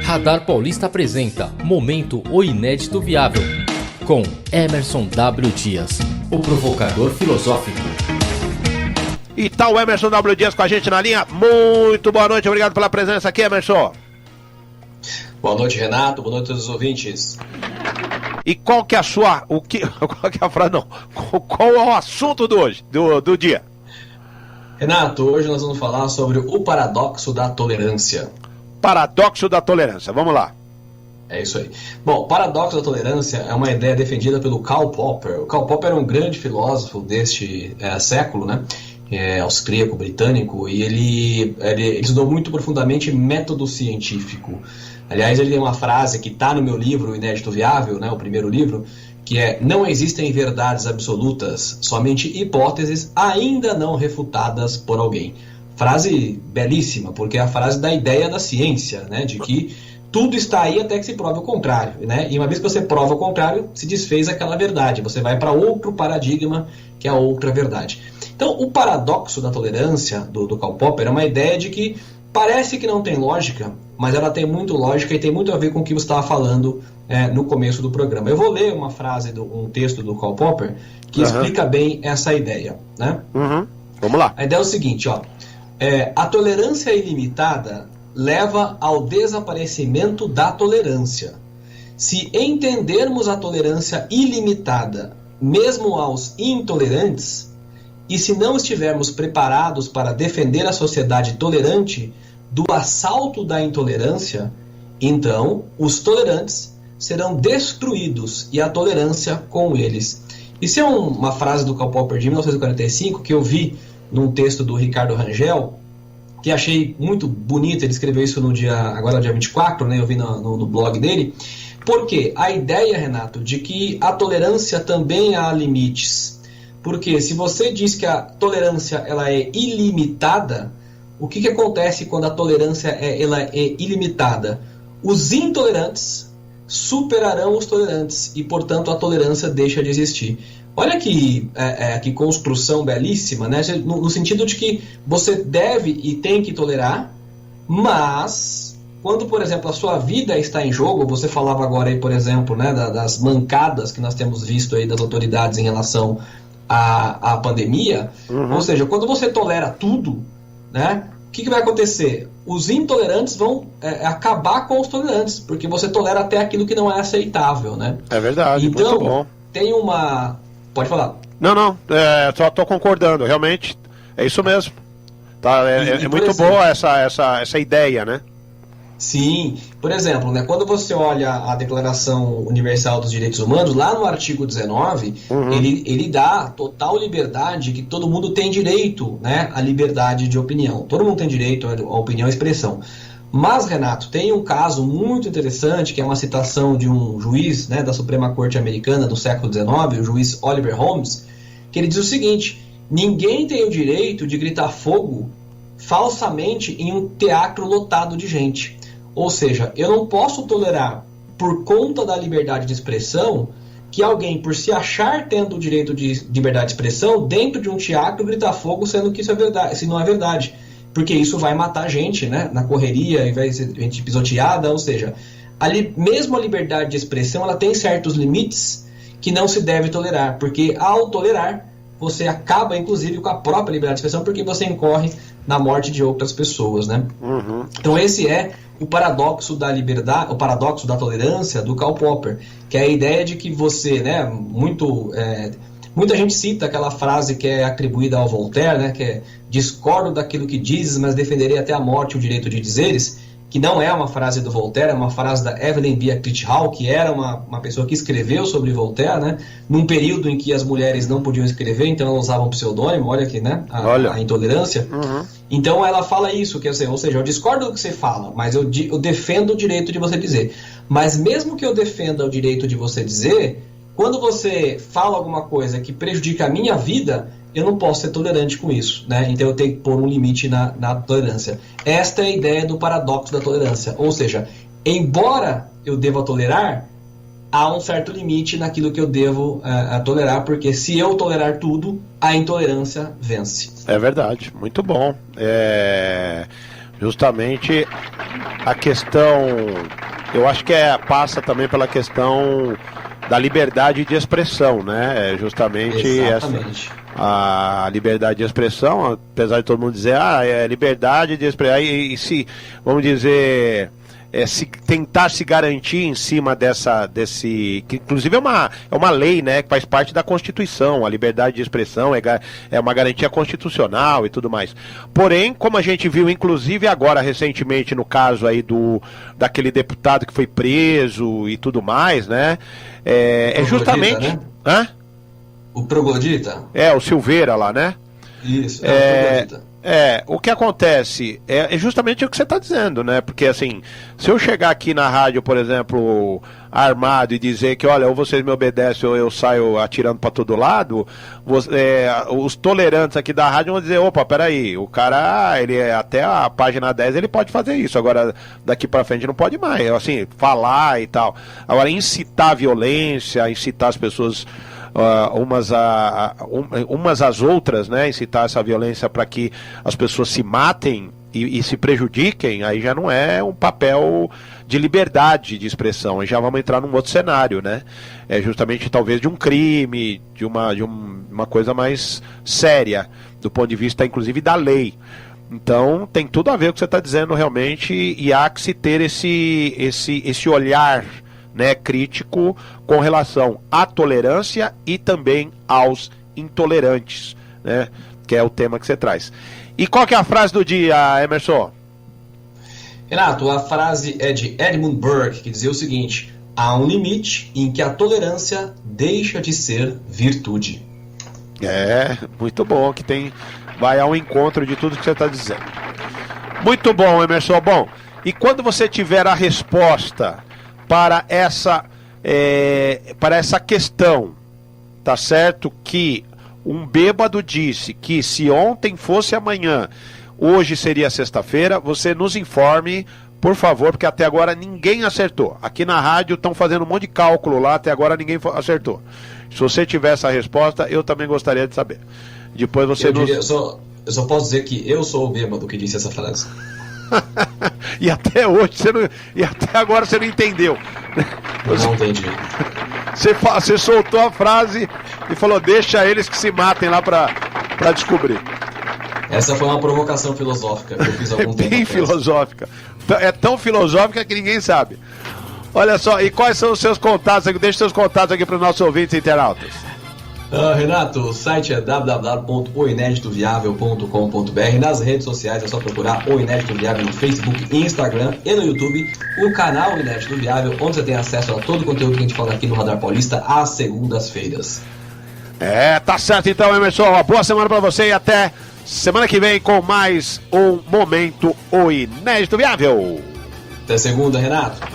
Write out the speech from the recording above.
Radar Paulista apresenta Momento O Inédito Viável, com Emerson W. Dias, o provocador filosófico. E tá o Emerson W. Dias com a gente na linha. Muito boa noite, obrigado pela presença aqui, Emerson. Boa noite, Renato, boa noite a todos os ouvintes. E qual que é a sua, qual que é a frase, não, qual é o assunto do dia? Renato, hoje nós vamos falar sobre o paradoxo da tolerância. Paradoxo da tolerância, vamos lá. É isso aí. Bom, o paradoxo da tolerância é uma ideia defendida pelo Karl Popper. O Karl Popper é um grande filósofo deste século, né? Austríaco, britânico, e ele estudou muito profundamente método científico. Aliás, ele tem uma frase que está no meu livro, O Inédito Viável, né, o primeiro livro, que é: não existem verdades absolutas, somente hipóteses ainda não refutadas por alguém. Frase belíssima, porque é a frase da ideia da ciência, né, de que tudo está aí até que se prove o contrário, né? E uma vez que você prova o contrário, se desfez aquela verdade, você vai para outro paradigma, que é a outra verdade. Então, o paradoxo da tolerância do Karl Popper é uma ideia de que parece que não tem lógica, mas ela tem muito lógica e tem muito a ver com o que você estava falando no começo do programa. Eu vou ler uma frase, um texto do Karl Popper que explica bem essa ideia, né? Vamos lá. A ideia é o seguinte, ó. A tolerância ilimitada leva ao desaparecimento da tolerância. Se entendermos a tolerância ilimitada, mesmo aos intolerantes, e se não estivermos preparados para defender a sociedade tolerante do assalto da intolerância, então os tolerantes serão destruídos e a tolerância com eles. Isso é uma frase do Karl Popper de 1945 que eu vi num texto do Ricardo Rangel, que achei muito bonito. Ele escreveu isso agora dia 24, né? Eu vi no blog dele. Porque a ideia, Renato, de que a tolerância também há limites. Porque se você diz que a tolerância ela é ilimitada, o que acontece quando a tolerância ela é ilimitada? Os intolerantes superarão os tolerantes e, portanto, a tolerância deixa de existir. Olha que construção belíssima, né? No sentido de que você deve e tem que tolerar, mas quando, por exemplo, a sua vida está em jogo, você falava agora aí, por exemplo, né, das mancadas que nós temos visto aí das autoridades em relação à pandemia, ou seja, quando você tolera tudo, né, o que vai acontecer? Os intolerantes vão acabar com os tolerantes, porque você tolera até aquilo que não é aceitável, né? É verdade, então, muito bom. Tem uma... Pode falar. Não, só estou concordando, realmente, é isso mesmo. Tá, é muito exemplo, boa essa ideia, né? Sim, por exemplo, né, quando você olha a Declaração Universal dos Direitos Humanos, lá no artigo 19, ele dá total liberdade, que todo mundo tem direito, né, à liberdade de opinião. Todo mundo tem direito à opinião e expressão. Mas, Renato, tem um caso muito interessante, que é uma citação de um juiz, né, da Suprema Corte Americana do século XIX, o juiz Oliver Holmes, que ele diz o seguinte: ninguém tem o direito de gritar fogo falsamente em um teatro lotado de gente. Ou seja, eu não posso tolerar, por conta da liberdade de expressão, que alguém, por se achar tendo o direito de liberdade de expressão, dentro de um teatro gritar fogo, sendo que isso é verdade, se não é verdade. Porque isso vai matar gente, né, na correria, e vai ser gente pisoteada. Ou seja, mesmo a liberdade de expressão, ela tem certos limites que não se deve tolerar, porque ao tolerar, você acaba, inclusive, com a própria liberdade de expressão, porque você incorre na morte de outras pessoas, né? Então esse é o paradoxo da liberdade, o paradoxo da tolerância do Karl Popper, que é a ideia de que você, né, muita gente cita aquela frase que é atribuída ao Voltaire, né, que é: discordo daquilo que dizes, mas defenderei até a morte o direito de dizeres, que não é uma frase do Voltaire, é uma frase da Evelyn Beatrice Hall, que era uma pessoa que escreveu sobre Voltaire, né, num período em que as mulheres não podiam escrever, então elas usavam pseudônimo. Olha aqui, né, a intolerância. Então ela fala isso, que ou seja, eu discordo do que você fala, mas eu defendo o direito de você dizer. Mas mesmo que eu defenda o direito de você dizer, quando você fala alguma coisa que prejudica a minha vida, eu não posso ser tolerante com isso, né? Então eu tenho que pôr um limite na tolerância. Esta é a ideia do paradoxo da tolerância. Ou seja, embora eu deva tolerar, há um certo limite naquilo que eu devo tolerar, porque se eu tolerar tudo, a intolerância vence. É verdade, muito bom. Justamente a questão, eu acho que passa também pela questão da liberdade de expressão, né? É justamente Exatamente. A liberdade de expressão, apesar de todo mundo dizer, é liberdade de expressão, e se, vamos dizer, se tentar se garantir em cima desse, que inclusive é uma lei, né, que faz parte da Constituição, a liberdade de expressão é uma garantia constitucional e tudo mais. Porém, como a gente viu, inclusive agora recentemente no caso aí daquele deputado que foi preso e tudo mais, né, é justamente... Né? Hã? O troglodita? O Silveira lá, né? Isso, o troglodita. O que acontece é justamente o que você está dizendo, né? Porque assim, se eu chegar aqui na rádio, por exemplo, armado e dizer que, olha, ou vocês me obedecem ou eu saio atirando para todo lado, os tolerantes aqui da rádio vão dizer, opa, peraí, o cara, ele até a página 10 ele pode fazer isso, agora daqui para frente não pode mais, assim, falar e tal. Agora, incitar a violência, incitar as pessoas... umas às outras, né, incitar essa violência para que as pessoas se matem e se prejudiquem, aí já não é um papel de liberdade de expressão, aí já vamos entrar num outro cenário, né? É justamente talvez de um crime, de uma coisa mais séria, do ponto de vista inclusive da lei. Então tem tudo a ver com o que você está dizendo realmente, e há que se ter esse olhar, né, crítico com relação à tolerância e também aos intolerantes, né, que é o tema que você traz. E qual que é a frase do dia, Emerson? Renato, a frase é de Edmund Burke, que dizia o seguinte: há um limite em que a tolerância deixa de ser virtude. Muito bom, que vai ao encontro de tudo que você está dizendo. Muito bom, Emerson. Bom, e quando você tiver a resposta para essa questão, tá certo? Que um bêbado disse que se ontem fosse amanhã, hoje seria sexta-feira, você nos informe, por favor, porque até agora ninguém acertou. Aqui na rádio estão fazendo um monte de cálculo lá, até agora ninguém acertou. Se você tiver essa resposta, eu também gostaria de saber. Depois você eu só posso dizer que eu sou o bêbado que disse essa frase. E até hoje e até agora você não entendeu. Não entendi. Você soltou a frase e falou, deixa eles que se matem lá pra descobrir. Essa foi uma provocação filosófica que eu fiz há algum tempo. Bem filosófica. É tão filosófica que ninguém sabe. Olha só, e quais são os seus contatos aqui? Deixa seus contatos aqui para os nossos ouvintes e internautas. Renato, o site é www.oineditoviavel.com.br. Nas redes sociais é só procurar O Inédito Viável no Facebook, Instagram e no YouTube. O canal Inédito Viável, onde você tem acesso a todo o conteúdo que a gente fala aqui no Radar Paulista às segundas-feiras. Tá certo então, Emerson. Uma boa semana para você e até semana que vem com mais um Momento O Inédito Viável. Até segunda, Renato.